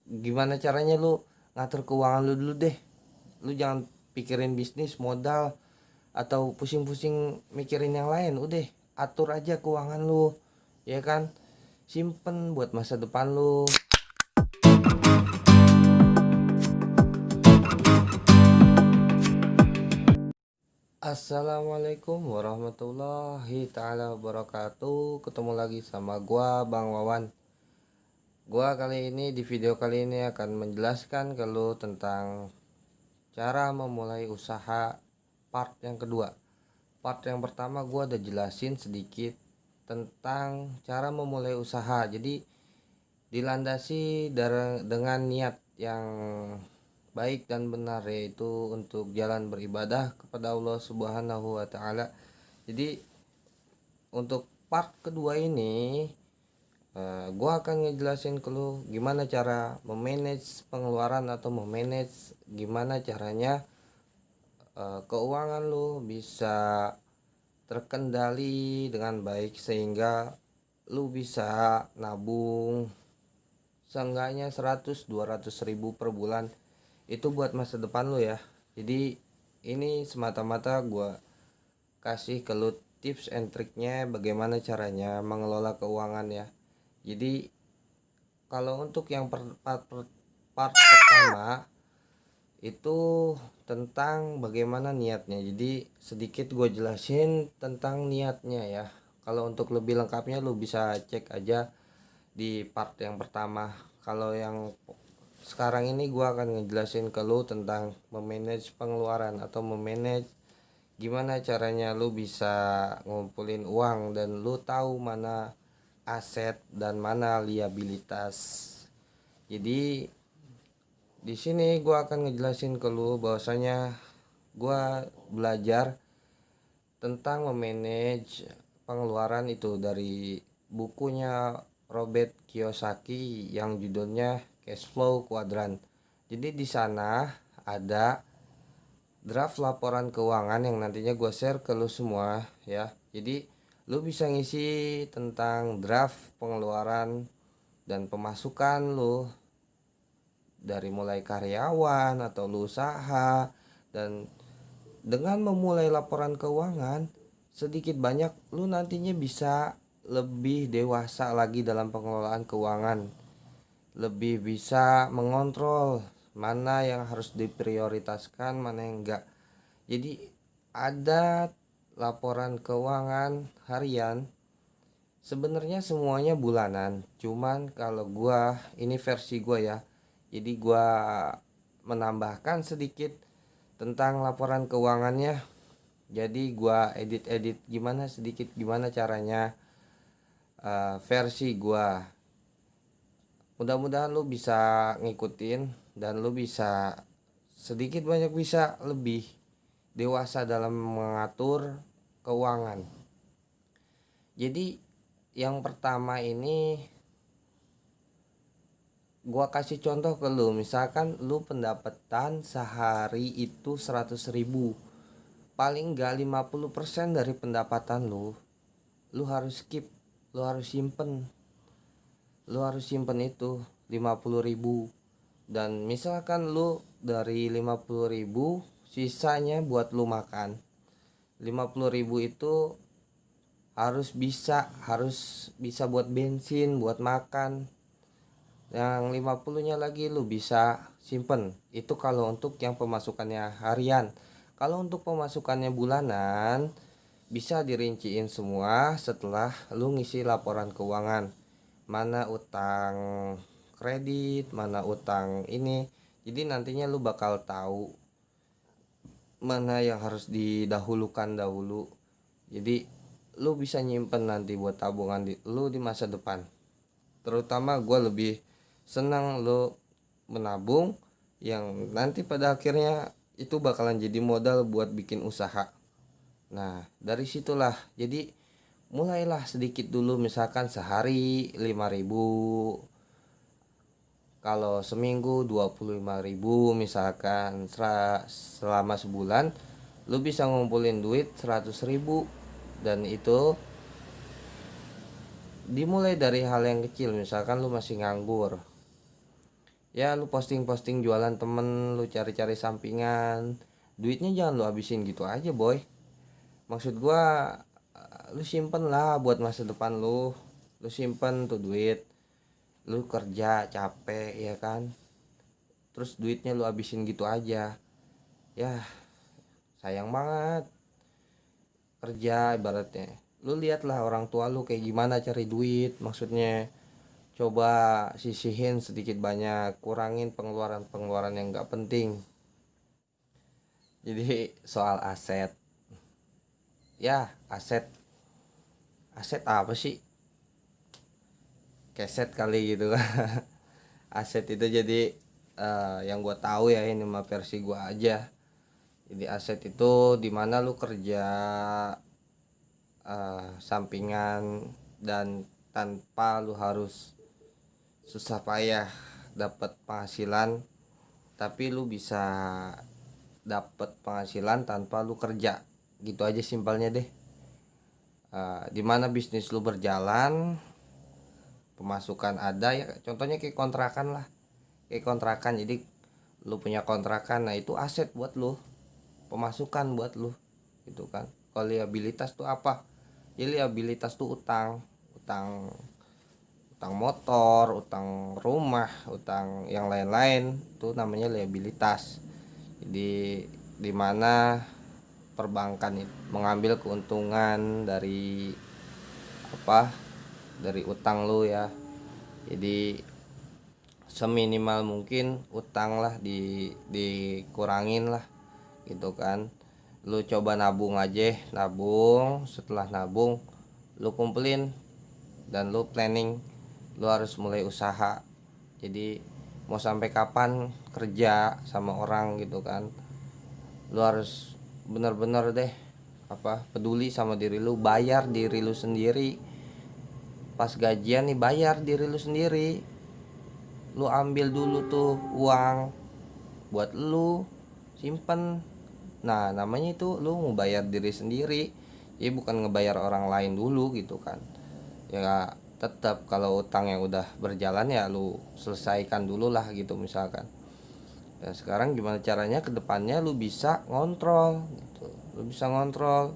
gimana caranya lu ngatur keuangan lu dulu deh. Lu jangan pikirin bisnis modal atau pusing-pusing mikirin yang lain. Udah atur aja keuangan lu, ya kan, simpen buat masa depan lu. Assalamualaikum warahmatullahi taala wabarakatuh. Ketemu lagi sama gua Bang Wawan. Gua kali ini di video kali ini akan menjelaskan ke lu tentang cara memulai usaha part yang kedua. Part yang pertama gua udah jelasin sedikit tentang cara memulai usaha. Jadi dilandasi dengan niat yang baik dan benar, yaitu untuk jalan beribadah kepada Allah Subhanahu wa taala. Jadi untuk part kedua ini gua akan ngejelasin ke lu gimana cara memanage pengeluaran atau memanage gimana caranya keuangan lu bisa terkendali dengan baik sehingga lu bisa nabung seenggaknya 100-200 ribu per bulan itu buat masa depan lu ya. Jadi ini semata-mata gua kasih ke lu tips and triknya bagaimana caranya mengelola keuangan ya. Jadi kalau untuk yang part pertama itu tentang bagaimana niatnya. Jadi sedikit gue jelasin tentang niatnya ya. Kalau untuk lebih lengkapnya lu bisa cek aja di part yang pertama. Kalau yang sekarang ini gue akan ngejelasin ke lu tentang memanage pengeluaran atau memanage gimana caranya lu bisa ngumpulin uang dan lu tahu mana aset dan mana liabilitas. Jadi di sini gua akan ngejelasin ke lu bahwasanya gua belajar tentang memanage pengeluaran itu dari bukunya Robert Kiyosaki yang judulnya Cash Flow Quadrant. Jadi di sana ada draft laporan keuangan yang nantinya gue share ke lu semua ya. Jadi lu bisa ngisi tentang draft pengeluaran dan pemasukan lu dari mulai karyawan atau lu usaha, dan dengan memulai laporan keuangan sedikit banyak lu nantinya bisa lebih dewasa lagi dalam pengelolaan keuangan, lebih bisa mengontrol mana yang harus diprioritaskan mana yang enggak. Jadi ada laporan keuangan harian, sebenarnya semuanya bulanan, cuman kalau gua ini versi gua ya, jadi gua menambahkan sedikit tentang laporan keuangannya. Jadi gua edit gimana sedikit gimana caranya versi gua. Mudah-mudahan lu bisa ngikutin dan lu bisa sedikit banyak bisa lebih dewasa dalam mengatur keuangan. Jadi yang pertama ini gua kasih contoh ke lu, misalkan lu pendapatan sehari itu 100 ribu, paling enggak 50% dari pendapatan lu harus skip, lu harus simpen itu 50 ribu. Dan misalkan lu dari 50 ribu sisanya buat lu makan, 50 ribu itu harus bisa buat bensin, buat makan. Yang 50 nya lagi lu bisa simpen. Itu kalau untuk yang pemasukannya harian. Kalau untuk pemasukannya bulanan bisa dirinciin semua setelah lu ngisi laporan keuangan, mana utang kredit, mana utang ini. Jadi nantinya lu bakal tahu mana yang harus didahulukan dahulu. Jadi lu bisa nyimpen nanti buat tabungan lu di masa depan. Terutama gue lebih senang lu menabung yang nanti pada akhirnya itu bakalan jadi modal buat bikin usaha. Nah dari situlah jadi mulailah sedikit dulu, misalkan sehari 5 ribu, kalau seminggu 25 ribu, misalkan selama sebulan lu bisa ngumpulin duit 100 ribu. Dan itu dimulai dari hal yang kecil, misalkan lu masih nganggur, Ya lu posting-posting jualan temen, lu cari-cari sampingan, duitnya jangan lu habisin gitu aja boy. Maksud gua lu simpen lah buat masa depan lu simpen tuh duit, lu kerja capek ya kan, terus duitnya lu habisin gitu aja, ya sayang banget. Kerja ibaratnya, lu lihatlah orang tua lu kayak gimana cari duit, maksudnya coba sisihin sedikit banyak, kurangin pengeluaran yang nggak penting. Jadi soal aset, ya aset, aset apa sih, keset kali gitu kan. Aset itu jadi yang gue tahu ya, ini mah versi gue aja. Jadi aset itu dimana lu kerja sampingan dan tanpa lu harus susah payah dapat penghasilan, tapi lu bisa dapat penghasilan tanpa lu kerja, gitu aja simpelnya deh. Dimana bisnis lu berjalan, pemasukan ada ya, contohnya kayak kontrakan lah, kayak kontrakan. Jadi lu punya kontrakan, nah itu aset buat lu, pemasukan buat lu gitu kan. Kalau liabilitas tuh apa ya, liabilitas tuh utang, utang utang motor, utang rumah, utang yang lain-lain, itu namanya liabilitas. Jadi dimana perbankan mengambil keuntungan dari apa, dari utang lu ya. Jadi seminimal mungkin utang lah dikurangin lah gitu kan. Lu coba nabung aja, nabung, setelah nabung lu kumpulin dan lu planning, lu harus mulai usaha. Jadi mau sampai kapan kerja sama orang gitu kan, lu harus bener-bener deh peduli sama diri lu, bayar diri lu sendiri. Pas gajian nih bayar diri lu sendiri, lu ambil dulu tuh uang buat lu simpen. Nah namanya itu lu mau bayar diri sendiri, ya bukan ngebayar orang lain dulu gitu kan. Ya tetap kalau utang yang udah berjalan ya lu selesaikan dulu lah gitu misalkan. Dan sekarang gimana caranya ke depannya lu bisa ngontrol gitu. Lu bisa ngontrol,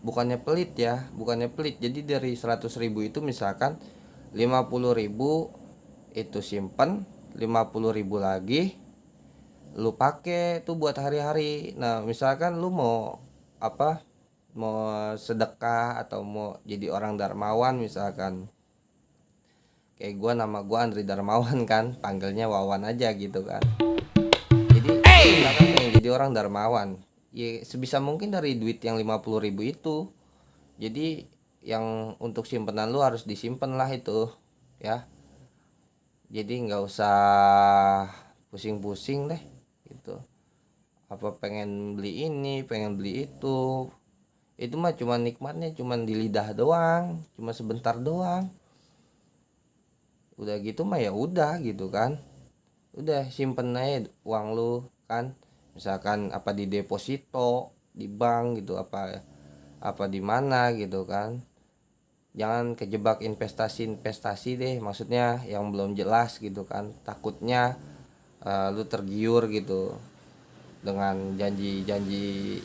bukannya pelit ya, bukannya pelit. Jadi dari 100.000 itu misalkan 50.000 itu simpen, 50.000 lagi lu pakai tuh buat hari-hari. Nah misalkan lu mau mau sedekah atau mau jadi orang dermawan misalkan, kayak nama gua Andri Darmawan kan, panggilnya Wawan aja gitu kan. Jadi misalkan pengen jadi orang dermawan, ya sebisa mungkin dari duit yang 50.000 itu, jadi yang untuk simpenan lu harus disimpan lah itu ya. Jadi nggak usah pusing-pusing deh gitu, apa pengen beli ini pengen beli itu mah cuma nikmatnya cuma di lidah doang, cuma sebentar doang. Udah gitu mah ya udah gitu kan, udah simpen aja uang lu kan, misalkan apa di deposito di bank gitu, apa di mana gitu kan. Jangan kejebak investasi deh, maksudnya yang belum jelas gitu kan. Takutnya lu tergiur gitu dengan janji-janji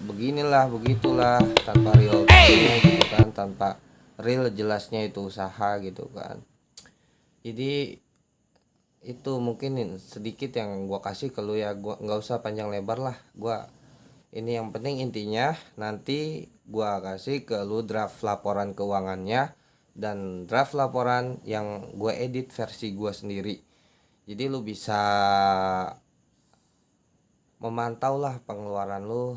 beginilah begitulah tanpa real gitu kan, tanpa real jelasnya itu usaha gitu kan. Jadi itu mungkin sedikit yang gua kasih ke lu ya, gua nggak usah panjang lebar lah. Gua ini yang penting intinya nanti gua kasih ke lu draft laporan keuangannya dan draft laporan yang gua edit versi gua sendiri. Jadi lu bisa memantau lah pengeluaran lu,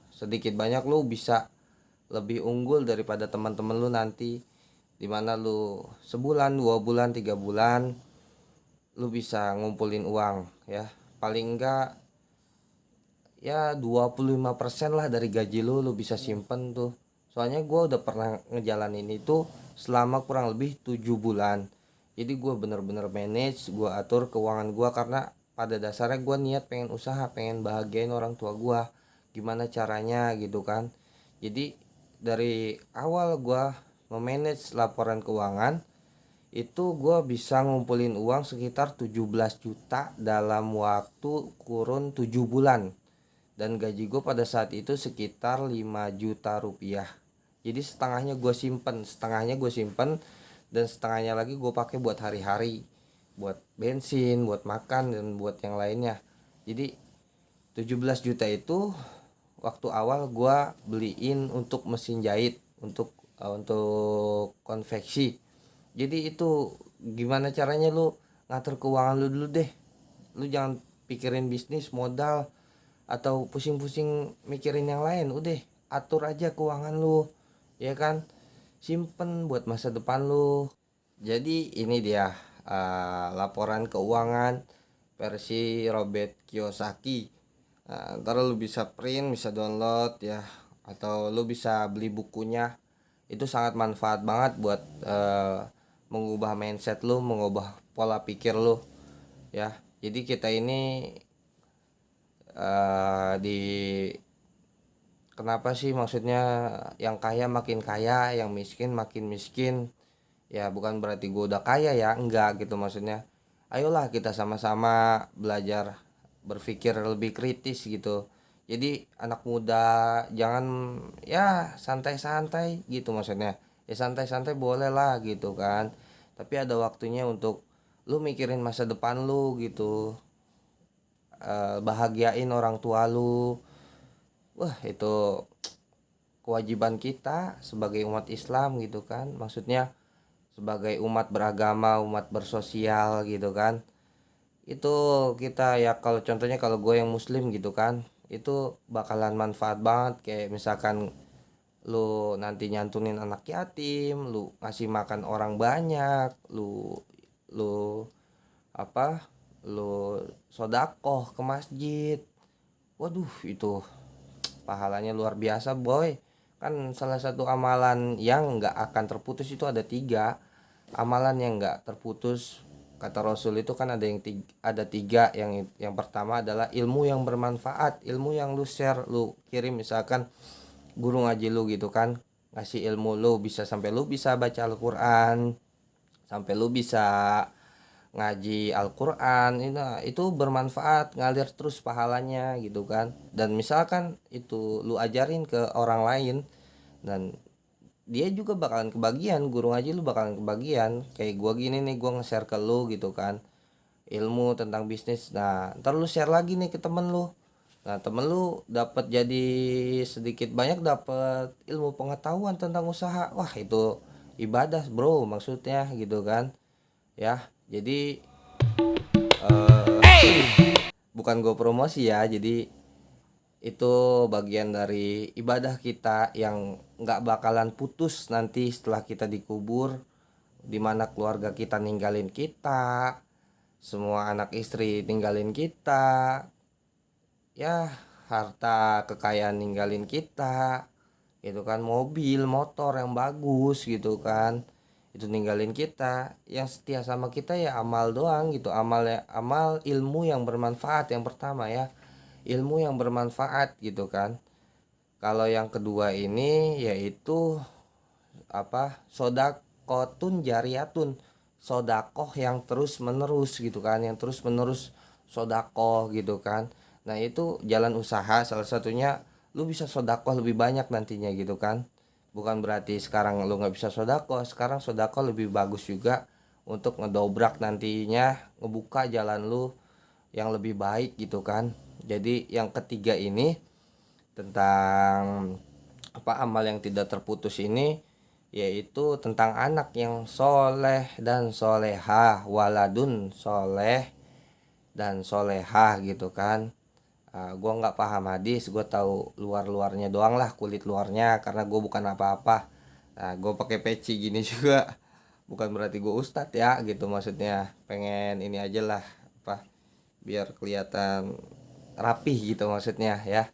sedikit banyak lu bisa lebih unggul daripada teman-teman lu nanti, dimana lu sebulan 2 bulan 3 bulan lu bisa ngumpulin uang ya, paling enggak ya 25% lah dari gaji lu bisa simpen tuh. Soalnya gue udah pernah ngejalanin itu selama kurang lebih 7 bulan. Jadi gue bener-bener manage, gue atur keuangan gue karena pada dasarnya gue niat pengen usaha, pengen bahagiain orang tua gue. Gimana caranya gitu kan. Jadi dari awal gue memanage laporan keuangan itu gue bisa ngumpulin uang sekitar 17 juta dalam waktu kurun 7 bulan. Dan gaji gue pada saat itu sekitar 5 juta rupiah. Jadi setengahnya gue simpen dan setengahnya lagi gue pakai buat hari-hari, buat bensin, buat makan dan buat yang lainnya. Jadi 17 juta itu waktu awal gue beliin untuk mesin jahit, untuk konveksi. Jadi itu gimana caranya lu ngatur keuangan lu dulu deh. Lu jangan pikirin bisnis modal atau pusing-pusing mikirin yang lain. Udah atur aja keuangan lu, ya kan, simpen buat masa depan lu. Jadi ini dia laporan keuangan versi Robert Kiyosaki. Ntar lu bisa print, bisa download ya, atau lu bisa beli bukunya. Itu sangat manfaat banget buat mengubah mindset lu, mengubah pola pikir lu ya. Jadi kita ini di kenapa sih, maksudnya yang kaya makin kaya, yang miskin makin miskin. Ya bukan berarti gue udah kaya ya, enggak gitu maksudnya. Ayolah kita sama-sama belajar berpikir lebih kritis gitu. Jadi anak muda jangan ya santai-santai gitu maksudnya. Ya santai-santai boleh lah gitu kan. Tapi ada waktunya untuk lu mikirin masa depan lu gitu. Bahagiain orang tua lu. Wah, itu kewajiban kita sebagai umat Islam gitu kan. Maksudnya sebagai umat beragama, umat bersosial gitu kan. Itu kita ya, kalau contohnya kalau gue yang muslim gitu kan, itu bakalan manfaat banget. Kayak misalkan lu nanti nyantunin anak yatim, lu ngasih makan orang banyak, lu apa, lu sodakoh ke masjid. Waduh, itu pahalanya luar biasa boy. Kan salah satu amalan yang nggak akan terputus itu ada 3 amalan yang nggak terputus. Kata Rasul itu kan ada tiga. Yang pertama adalah ilmu yang bermanfaat, ilmu yang lu share, lu kirim. Misalkan guru ngaji lu gitu kan, ngasih ilmu lu bisa sampai lu bisa baca Al-Quran, sampai lu bisa ngaji Al-Quran. Itu bermanfaat, ngalir terus pahalanya gitu kan. Dan misalkan itu lu ajarin ke orang lain, dan dia juga bakalan kebagian, guru ngaji lu bakalan kebagian. Kayak gua gini nih, gua nge-share ke lu gitu kan, ilmu tentang bisnis. Nah ntar lu share lagi nih ke temen lu. Nah temen lu dapat, jadi sedikit banyak dapat ilmu pengetahuan tentang usaha. Wah itu ibadah bro maksudnya gitu kan ya. Jadi bukan gue promosi ya, jadi itu bagian dari ibadah kita yang nggak bakalan putus nanti setelah kita dikubur, dimana keluarga kita ninggalin kita, semua anak istri ninggalin kita, ya harta kekayaan ninggalin kita gitu kan, mobil motor yang bagus gitu kan itu ninggalin kita. Yang setia sama kita ya amal doang gitu, amal ilmu yang bermanfaat yang pertama ya, ilmu yang bermanfaat gitu kan. Kalau yang kedua ini yaitu apa, sodakotun jariatun, sodakoh yang terus menerus gitu kan, yang terus menerus sodakoh gitu kan. Nah itu jalan usaha salah satunya, lu bisa sodakoh lebih banyak nantinya gitu kan. Bukan berarti sekarang lu nggak bisa sodakoh, sekarang sodakoh lebih bagus juga untuk ngedobrak nantinya, ngebuka jalan lu yang lebih baik gitu kan. Jadi yang ketiga ini tentang apa, amal yang tidak terputus ini, yaitu tentang anak yang soleh dan solehah, waladun soleh dan solehah gitu kan. Gue nggak paham hadis, gue tahu luar-luarnya doang lah, kulit luarnya, karena gue bukan apa-apa. Gue pakai peci gini juga bukan berarti gue ustadz ya gitu, maksudnya pengen ini aja lah, apa, biar kelihatan rapih gitu maksudnya ya.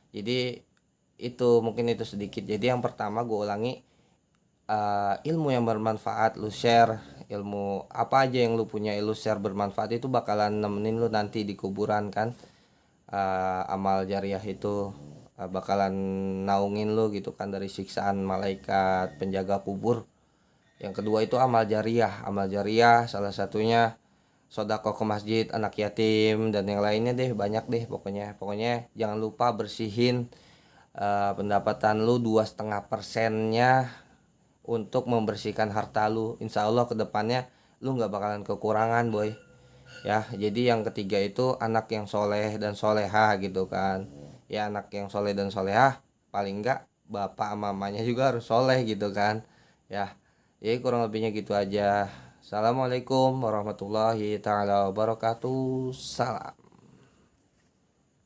Jadi itu mungkin itu sedikit. Jadi yang pertama gue ulangi, ilmu yang bermanfaat lu share, ilmu apa aja yang lu punya lu share bermanfaat, itu bakalan nemenin lu nanti di kuburan kan. Amal jariah itu bakalan naungin lu gitu kan dari siksaan malaikat penjaga kubur. Yang kedua itu amal jariah. Amal jariah salah satunya sodako ke masjid, anak yatim, dan yang lainnya deh, banyak deh pokoknya jangan lupa bersihin pendapatan lu 2,5%-nya untuk membersihkan harta lu. Insya Allah kedepannya lu nggak bakalan kekurangan boy ya. Jadi yang ketiga itu anak yang soleh dan soleha gitu kan ya. Anak yang soleh dan soleha paling enggak bapak mamanya juga harus soleh gitu kan ya. Jadi kurang lebihnya gitu aja. Assalamualaikum warahmatullahi taala wabarakatuh. Salam.